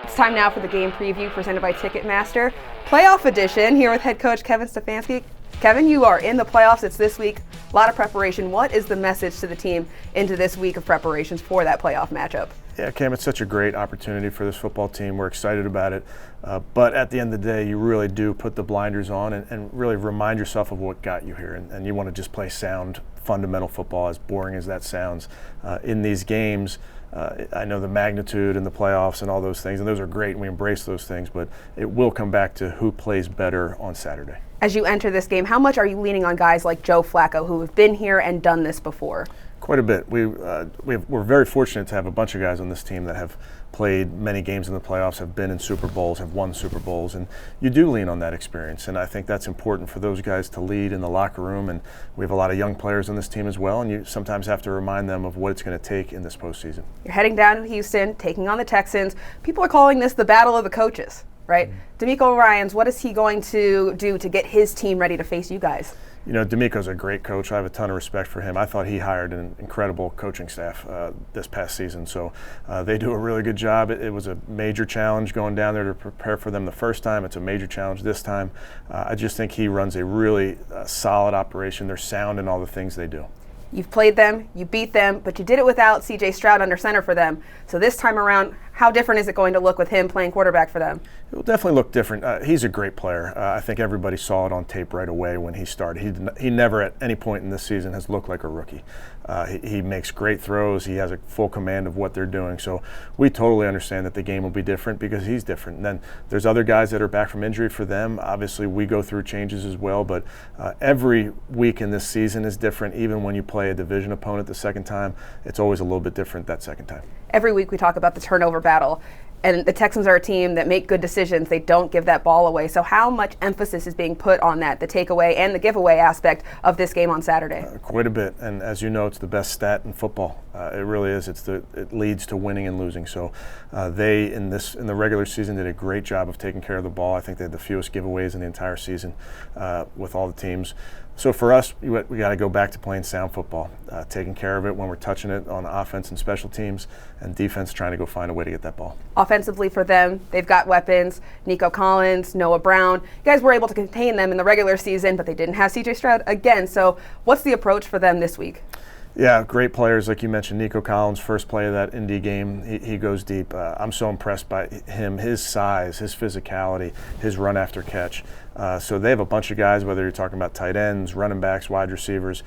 It's time now for the game preview presented by Ticketmaster. Playoff edition here with head coach Kevin Stefanski. Kevin, you are in the playoffs. It's this week. A lot of preparation. What is the message to the team into this week of preparations for that playoff matchup? Yeah, Cam, it's such a great opportunity for this football team. We're excited about it. But at the end of the day, you really do put the blinders on and really remind yourself of what got you here. And you want to just play sound, fundamental football, as boring as that sounds. In these games, I know the magnitude and the playoffs and all those things, and those are great, and we embrace those things, but it will come back to who plays better on Saturday. As you enter this game, how much are you leaning on guys like Joe Flacco, who have been here and done this before? Quite a bit. We're very fortunate to have a bunch of guys on this team that have played many games in the playoffs, have been in Super Bowls, have won Super Bowls, and you do lean on that experience. And I think that's important for those guys to lead in the locker room. And we have a lot of young players on this team as well, and you sometimes have to remind them of what it's going to take in this postseason. You're heading down to Houston, taking on the Texans. People are calling this the battle of the coaches, right? DeMeco Ryans, what is he going to do to get his team ready to face you guys? You know, DeMeco's a great coach. I have a ton of respect for him. I thought he hired an incredible coaching staff this past season. So they do a really good job. It was a major challenge going down there to prepare for them the first time. It's a major challenge this time. I just think he runs a really solid operation. They're sound in all the things they do. You've played them, you beat them, but you did it without C.J. Stroud under center for them. So this time around, how different is it going to look with him playing quarterback for them? It will definitely look different. He's a great player. I think everybody saw it on tape right away when he started. He never at any point in this season has looked like a rookie. He makes great throws. He has a full command of what they're doing. So we totally understand that the game will be different because he's different. And then there's other guys that are back from injury for them. Obviously, we go through changes as well. But every week in this season is different. Even when you play a division opponent the second time, it's always a little bit different that second time. Every week we talk about the turnover battle. And the Texans are a team that make good decisions. They don't give that ball away. So how much emphasis is being put on that, the takeaway and the giveaway aspect of this game on Saturday? Quite a bit. And as you know, it's the best stat in football. It really is. It leads to winning and losing. So they, in the regular season, did a great job of taking care of the ball. I think they had the fewest giveaways in the entire season with all the teams. So for us, we got to go back to playing sound football, taking care of it when we're touching it on offense and special teams, and defense trying to go find a way to get that ball. Offensively for them, they've got weapons, Nico Collins, Noah Brown. You guys were able to contain them in the regular season, but they didn't have C.J. Stroud again. So what's the approach for them this week? Yeah, great players, like you mentioned. Nico Collins, first play of that Indy game, he goes deep. I'm so impressed by him, his size, his physicality, his run after catch. So they have a bunch of guys, whether you're talking about tight ends, running backs, wide receivers.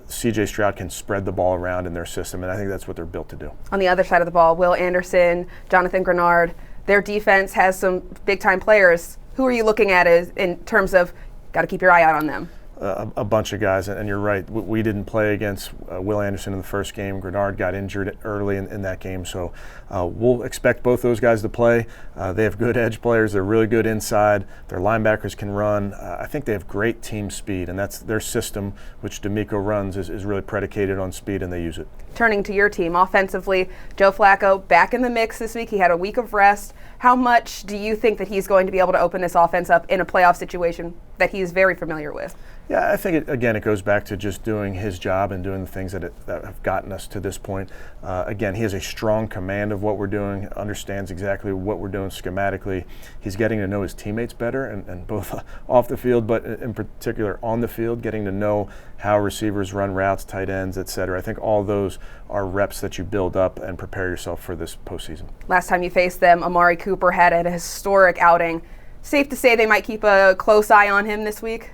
C.J. Stroud can spread the ball around in their system, and I think that's what they're built to do. On the other side of the ball, Will Anderson, Jonathan Grenard, their defense has some big-time players. Who are you looking at in terms of got to keep your eye out on them? A bunch of guys, and you're right. We didn't play against Will Anderson in the first game. Grenard got injured early in that game, so we'll expect both those guys to play. They have good edge players. They're really good inside. Their linebackers can run. I think they have great team speed, and that's their system, which DeMeco runs, is really predicated on speed, and they use it. Turning to your team, offensively, Joe Flacco back in the mix this week. He had a week of rest. How much do you think that he's going to be able to open this offense up in a playoff situation that he's very familiar with? Yeah, I think, it goes back to just doing his job and doing the things that have gotten us to this point. Again, he has a strong command of what we're doing, understands exactly what we're doing schematically. He's getting to know his teammates better, and both off the field, but in particular on the field, getting to know how receivers run routes, tight ends, et cetera. I think all those are reps that you build up and prepare yourself for this postseason. Last time you faced them, Amari Cooper had a historic outing. Safe to say they might keep a close eye on him this week?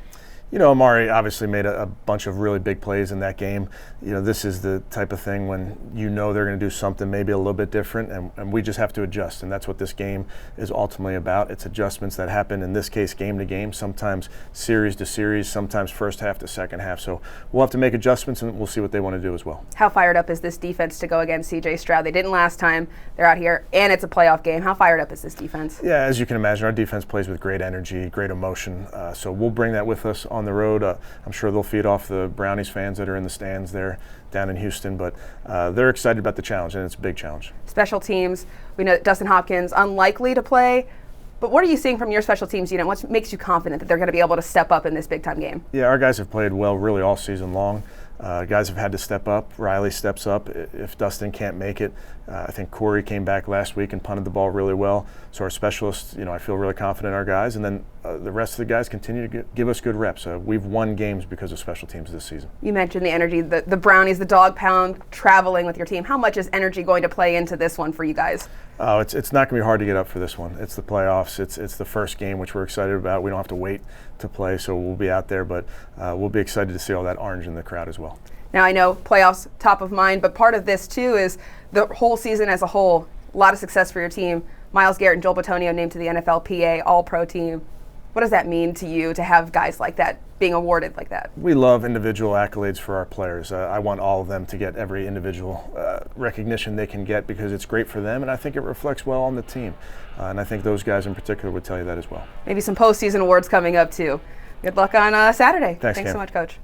You know, Amari obviously made a bunch of really big plays in that game. You know, this is the type of thing when you know they're going to do something maybe a little bit different, and we just have to adjust, and that's what this game is ultimately about. It's adjustments that happen, in this case, game to game, sometimes series to series, sometimes first half to second half. So we'll have to make adjustments, and we'll see what they want to do as well. How fired up is this defense to go against C.J. Stroud? They didn't last time. They're out here, and it's a playoff game. How fired up is this defense? Yeah, as you can imagine, our defense plays with great energy, great emotion. So we'll bring that with us on the road. I'm sure they'll feed off the Brownies fans that are in the stands there down in Houston, but they're excited about the challenge, and it's a big challenge. Special teams, we know that Dustin Hopkins unlikely to play, but what are you seeing from your special teams unit? What makes you confident that they're going to be able to step up in this big-time game? Yeah, our guys have played well really all season long. Guys have had to step up. Riley steps up if Dustin can't make it. I think Corey came back last week and punted the ball really well. So our specialists, I feel really confident in our guys. And then the rest of the guys continue to give us good reps. We've won games because of special teams this season. You mentioned the energy, the brownies, the dog pound, traveling with your team. How much is energy going to play into this one for you guys? Oh, it's not going to be hard to get up for this one. It's the playoffs. It's the first game, which we're excited about. We don't have to wait to play, so we'll be out there. But we'll be excited to see all that orange in the crowd as well. Now, I know playoffs top of mind, but part of this, too, is the whole season as a whole. A lot of success for your team. Myles Garrett and Joel Bitonio named to the NFLPA All-Pro team. What does that mean to you to have guys like that being awarded like that? We love individual accolades for our players. I want all of them to get every individual recognition they can get because it's great for them, and I think it reflects well on the team. And I think those guys in particular would tell you that as well. Maybe some postseason awards coming up, too. Good luck on Saturday. Thanks so much, Coach.